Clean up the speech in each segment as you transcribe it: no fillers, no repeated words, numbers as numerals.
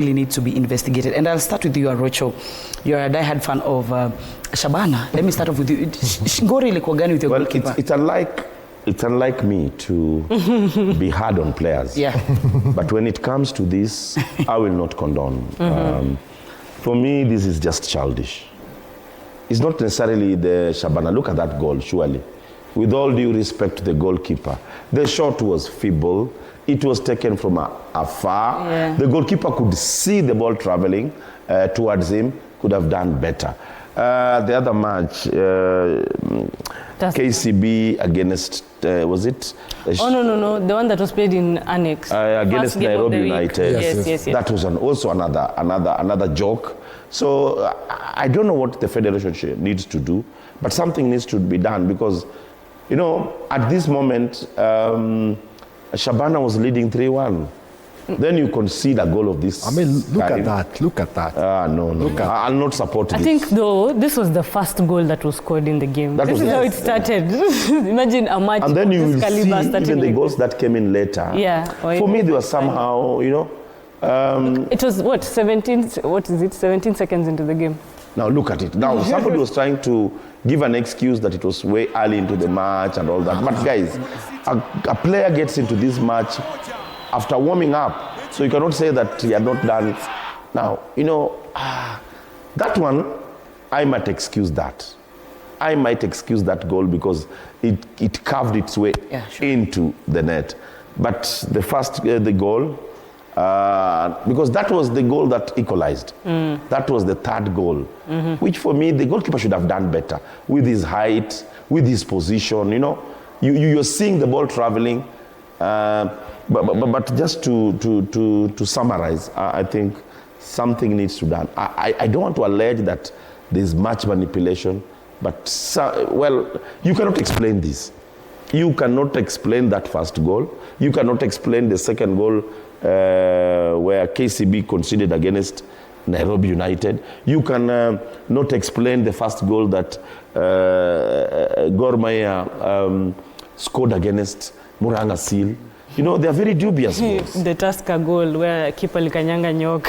needs to be investigated. And I'll start with you, Arocho. You're a diehard fan of Shabana. Let me start off with you. Ngori ilikuwa gani with your goalkeeper? It's unlike me to be hard on players. Yeah. But when it comes to this, I will not condone. For me, this is just childish. It's not necessarily the Shabana. Look at that goal, surely. With all due respect to the goalkeeper, the shot was feeble. It was taken from afar. Yeah. The goalkeeper could see the ball traveling towards him, could have done better. The other match, KCB against, was it? No. The one that was played in Annex. Against Nairobi United. Yes. That was also another joke. So I don't know what the federation needs to do, but something needs to be done because, you know, at this moment, Shabana was leading 3-1. Then you concede a goal of this. I mean, look at that. No. I'll not support this. I think, though, this was the first goal that was scored in the game. This is how it started. Imagine a match and then you will see even the goals that came in later. Yeah. For me, they were somehow, you know. It was, 17 seconds into the game. Now, look at it. Now, somebody was trying to give an excuse that it was way early into the match and all that. But, guys, a player gets into this match after warming up. So you cannot say that he had not done it. Now, you know, that one, I might excuse that. I might excuse that goal because it carved its way into the net. But the first, the goal, because that was the goal that equalized. That was the third goal, which for me, the goalkeeper should have done better with his height, with his position, you know. You're seeing the ball traveling. But just to summarize, I think something needs to be done. I don't want to allege that there's much manipulation, but, well, you cannot explain this. You cannot explain that first goal. You cannot explain the second goal where KCB conceded against Nairobi United. You can not explain the first goal that Gor Mahia scored against Murang'a Seal. You know, they are very dubious goals. The Tusker goal where keeper likanyanga nyok.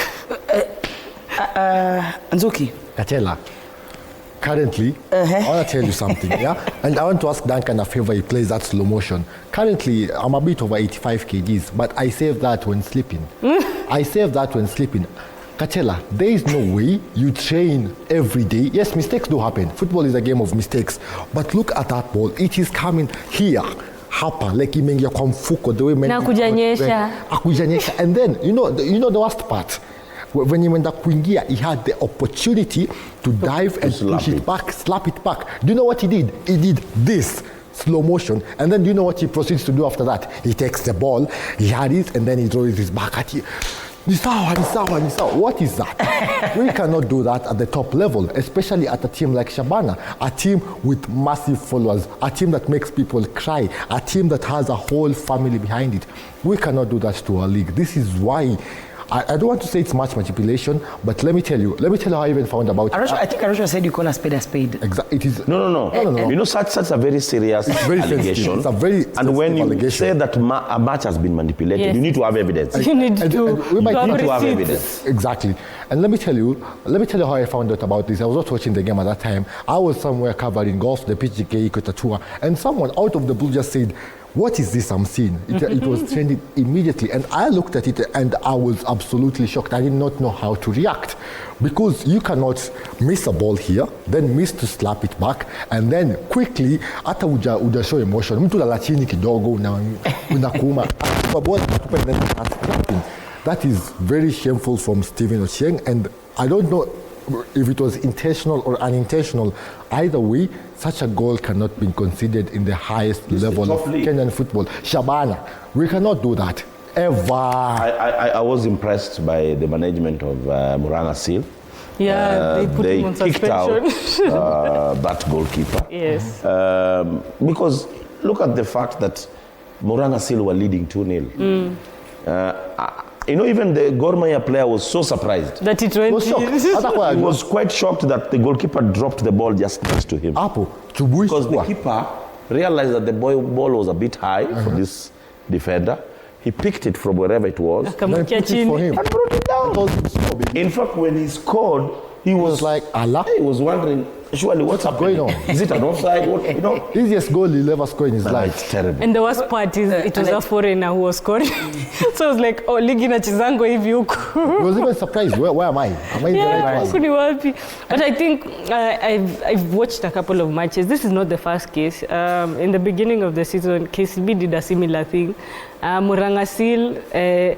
Nzuki. Katela, currently, I want to tell you something, yeah? And I want to ask Duncan a favor, he plays that slow motion. Currently, I'm a bit over 85 kgs, but I save that when sleeping. Katela, there is no way you train every day. Yes, mistakes do happen. Football is a game of mistakes. But look at that ball. It is coming here. Hapa, like imeingia kwa mfuko, the way akujanyesha. And then, you know the worst part? When he went up kuingia, he had the opportunity to dive and push it back, slap it back. Do you know what he did? He did this. Slow motion, and then do you know what he proceeds to do after that? He takes the ball, he had it, and then he throws his back at you. Nisawa. What is that? We cannot do that at the top level, especially at a team like Shabana, a team with massive followers, a team that makes people cry, a team that has a whole family behind it. We cannot do that to our league. This is why I don't want to say it's much manipulation, but let me tell you how I even found about it. I think Arocho said you call a spade a spade. Exactly. It is. No. You know, such a very serious allegation. It's a very and when you allegation. say that a match has been manipulated, you need to have evidence. You need to have evidence. Exactly. And let me tell you how I found out about this. I was not watching the game at that time. I was somewhere covering golf, the PGK Equator Tour, and someone out of the blue just said, "What is this I'm seeing?" It was trending immediately. And I looked at it and I was absolutely shocked. I did not know how to react. Because you cannot miss a ball here, then miss to slap it back, and then quickly, hata uja show emotion. Mtu lala chini kidogo, unakuuma. That is very shameful from Stephen Ochieng, and I don't know if it was intentional or unintentional. Either way, such a goal cannot be considered in the highest level of Kenyan football. Shabana, we cannot do that, ever. I was impressed by the management of Murang'a Seal. Yeah, they put him on kicked suspension. out that goalkeeper. Yes. Because look at the fact that Murang'a Seal were leading 2-0. You know, even the Gor Mahia player was so surprised. That it went. He was quite shocked that the goalkeeper dropped the ball just next to him. Because the keeper realized that the ball was a bit high for this defender. He picked it from wherever it was. And brought it down. I told him stop, baby. In fact, when he scored, he was like, Allah? He was wondering, surely what's going on? Is it an offside? What, you know? Easiest goal he'll ever score in his life. It's terrible. And the worst part is it was a foreigner who was scoring. So I was like, oh, ligi na chizango hivi huku. He was even surprised. Where am I? Am I in the right one? But I think I've watched a couple of matches. This is not the first case. In the beginning of the season, KCB did a similar thing. Murangasil,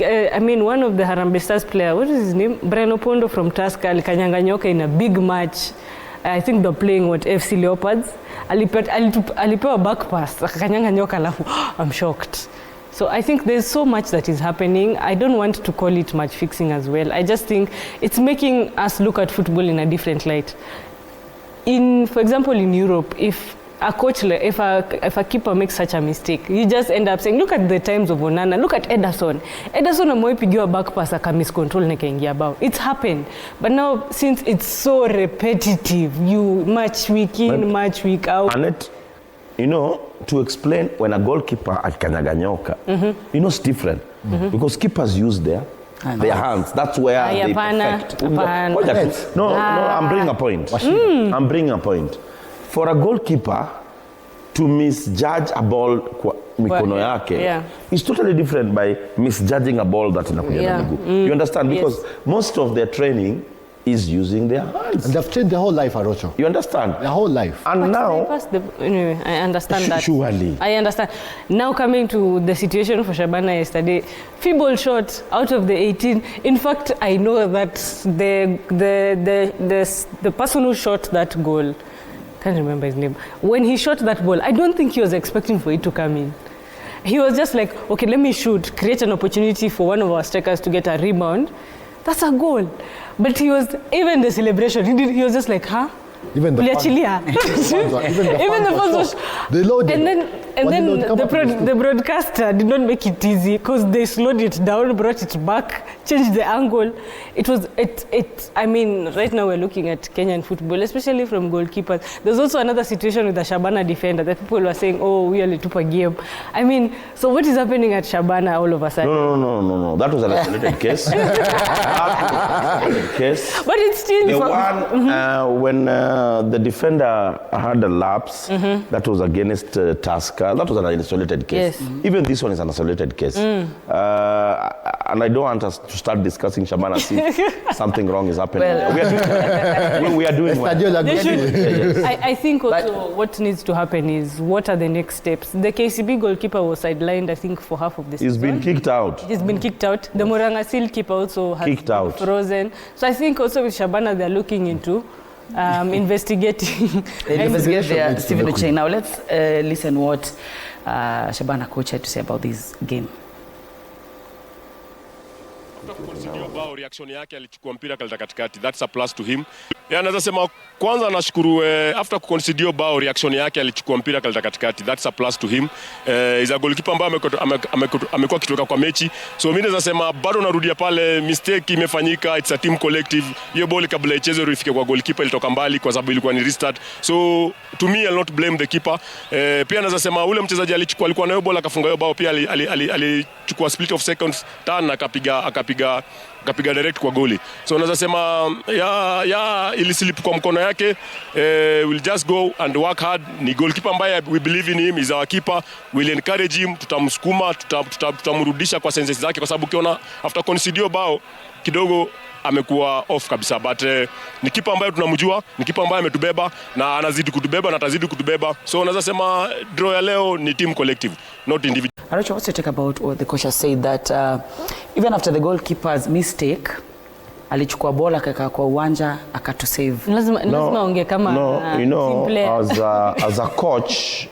I mean, one of the Harambee Stars player, what is his name? Brian Opondo from Tusker, alikanyanga in a big match. I think they're playing FC Leopards. Alipewa back pass, akanyanga nyoka alafu. I'm shocked. So I think there's so much that is happening. I don't want to call it match fixing as well. I just think it's making us look at football in a different light. For example, in Europe, if a coach, if a keeper makes such a mistake, you just end up saying, look at the times of Onana, look at Ederson. Ederson amepigiwa back pass aka miscontrol na kaingia bao. It's happened. But now, since it's so repetitive, you match week in, match week out. And it, you know, to explain when a goalkeeper at kanyaganyoka, you know, it's different. Because keepers use their hands. That's where they perfect. No, I'm bringing a point. I'm bringing a point. For a goalkeeper to misjudge a ball mikono yake is totally different by misjudging a ball that inakuja na miguu. You understand? Because most of their training is using their hands. And they've trained their whole life, Arocho. You understand? Their whole life. And but now... anyway, I understand that. Surely. I understand. Now coming to the situation for Shabana yesterday, feeble shot out of the 18. In fact, I know that the person who shot that goal, can't remember his name. When he shot that ball, I don't think he was expecting for it to come in. He was just like, okay, let me shoot, create an opportunity for one of our strikers to get a rebound. That's a goal. But he was, even the celebration, he was just like, huh? Even the fans was they loaded. And then the broadcaster did not make it easy because they slowed it down, brought it back, changed the angle. I mean, right now we're looking at Kenyan football, especially from goalkeepers. There's also another situation with the Shabana defender that people were saying, oh, we only took a game. I mean, so what is happening at Shabana all of a sudden? No. That was an isolated case. But it's still... The one, when the defender had a lapse, that was against Tusker. That was an isolated case. Yes. Even this one is an isolated case. And I don't want us to start discussing Shabana, see if something wrong is happening. Well, we are doing well. I think also what needs to happen is, what are the next steps? The KCB goalkeeper was sidelined, I think, for half of the season. He's been kicked out. He's been kicked out. The Murangasil keeper also has been frozen. So I think also with Shabana, they're looking into investigating. Investigate their Stephen Ocheng. Now let's listen what Shabana coach had to say about this game. Bao reaction yake alichukua mpira kaleta katikati, that's a plus to him. Naweza sema kwanza nashukuru after kuconcede bao reaction yake alichukua mpira kaleta katikati, that's a plus to him. Is a goalkeeper ambaye amekuwa kitoka kwa mechi. So mimi naweza sema bado narudia pale, mistake imefanyika, it's a team collective. Hiyo ball kabla icheze ifike kwa goalkeeper ilitoka mbali kwa sababu ilikuwa ni restart. So to me I'll not blame the keeper. Pia naweza sema ule mchezaji alikuwa na hiyo ball akafunga hiyo bao, pia alichukua split of seconds turn akapiga direct kwa goli. So naweza sema ilislip kwa mkono yake. We'll just go and work hard. Ni goalkeeper ambaye we believe in him, is our keeper. We'll encourage him, tutamsukuma, tutamrudisha kwa senses zake, kwa sababu ukiona after concede bao kidogo amekuwa off kabisa, but ni kipa ambaye tunamjua, ni kipa ambaye ametubeba na anazidi kutubeba na atazidi kutubeba. So naweza sema draw ya leo ni team collective, not individual. Aracho, what's your take about what the coach has said that even after the goalkeeper's mistake, alichukua bola akakaa kwa uwanja akatu save? Lazima ongea kama you know, as a coach,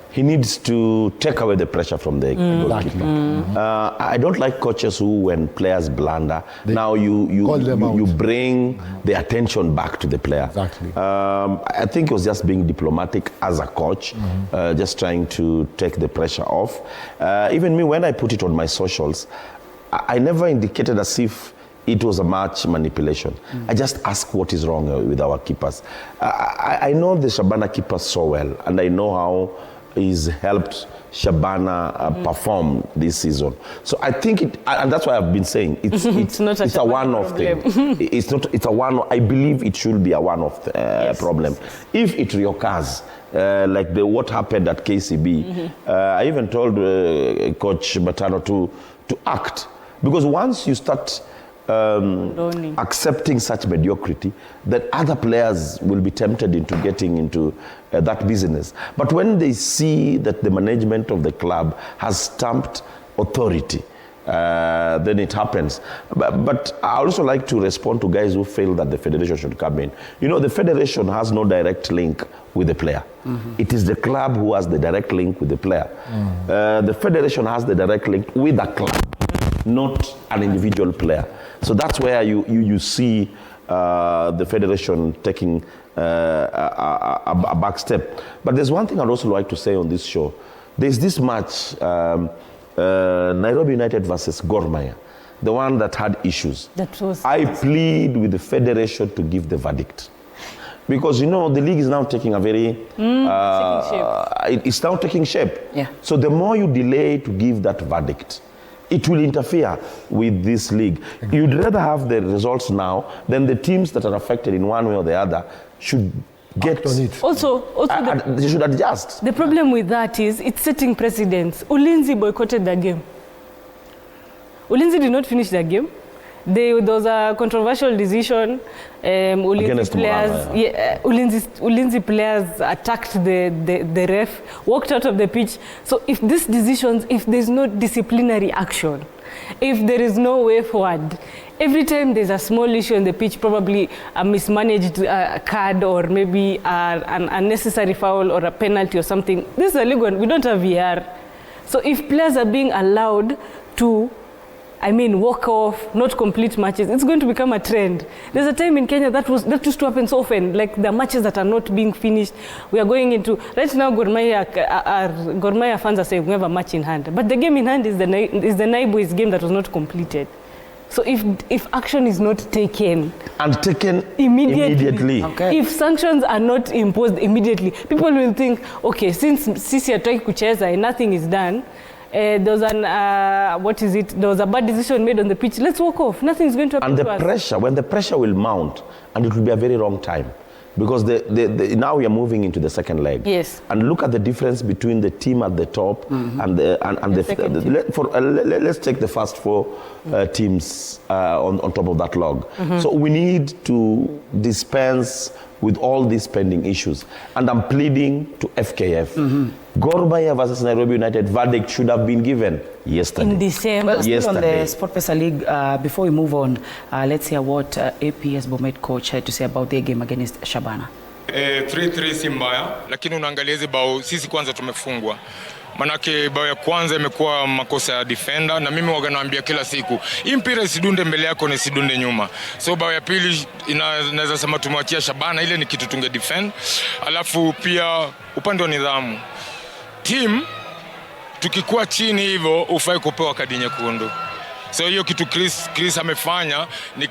he needs to take away the pressure from the goalkeeper. I don't like coaches who, when players blunder, now you bring the attention back to the player. Exactly. I think it was just being diplomatic as a coach, just trying to take the pressure off. Even me, when I put it on my socials, I never indicated as if it was a match manipulation. I just asked what is wrong with our keepers. I know the Shabana keepers so well, and I know how he's helped Shabana perform this season. So I think and that's why I've been saying it's not a one-off thing. It's a one. I believe it should be a one-off problem. If it reoccurs, like what happened at KCB, I even told Coach Batano to act, because once you start accepting such mediocrity, that other players will be tempted into getting into that business. But when they see that the management of the club has stamped authority, then it happens. But I also like to respond to guys who feel that the federation should come in. You know, the federation has no direct link with the player. It is the club who has the direct link with the player. The federation has the direct link with the club, not an individual player. So that's where you see the federation taking a back step. But there's one thing I'd also like to say on this show. There's this match, Nairobi United versus Gor Mahia, the one that had issues. I plead with the federation to give the verdict. Because, you know, the league is now taking a very... it's now taking shape. Yeah. So the more you delay to give that verdict, it will interfere with this league. You'd rather have the results now than the teams that are affected in one way or the other should get on it. Also they should adjust. The problem with that is it's setting precedents. Ulinzi boycotted the game. Ulinzi did not finish the game. There was a controversial decision. Ulinzi players attacked the ref, walked out of the pitch. So if these decisions, if there's no disciplinary action, if there is no way forward, every time there's a small issue on the pitch, probably a mismanaged card or maybe an unnecessary foul or a penalty or something, this is a league one. We don't have VR. So if players are being allowed to walk off, not complete matches, it's going to become a trend. There's a time in Kenya that used to happen so often, like the matches that are not being finished. We are going into, right now Gor Mahia fans are saying we have a match in hand. But the game in hand is the Naibo's game that was not completed. So if action is not taken... And taken immediately. Okay. If sanctions are not imposed immediately, people will think, okay, since Sisi ataki kucheza and nothing is done, there was there was a bad decision made on the pitch. Let's walk off. Nothing is going to happen. And when the pressure will mount, and it will be a very wrong time, because now we are moving into the second leg. Yes. And look at the difference between the team at the top and let's take the first four teams on top of that log. So we need to dispense with all these pending issues. And I'm pleading to FKF. Gor Mahia versus Nairobi United verdict should have been given yesterday. In December. Well, still on the SportPesa League, before we move on, let's hear what APS Bomet coach had to say about their game against Shabana. 3-3 si mbaya, lakini unaangalia hizi bao sisi kwanza tumefungwa. Manake bao ya kwanza imekuwa makosa ya defender, na mimi waga naambia kila siku, hii mpira isidunde mbele yako na isidunde nyuma. So bao ya pili naweza sema tumewachia Shabana, ile ni kitu tunge defend. Alafu pia upande wa nidhamu. Team tukikuwa chini hivyo ufai kupewa kadi nyekundu. So hiyo kitu Chris amefanya ni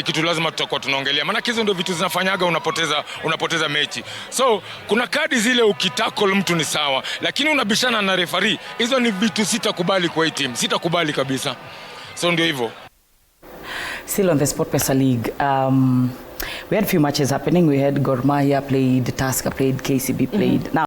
kitu lazima tutakuwa tunaongelea. Maana hizo ndio vitu zinafanyaga unapoteza mechi. So kuna kadi zile ukitackle mtu ni sawa, lakini unabishana na referee. Hizo ni vitu sitakubali kwa hii team. Sitakubali kabisa. So ndio hivyo. Still on the SportPesa League, we had a few matches happening. We had Gor Mahia played, Tusker played, KCB played. Now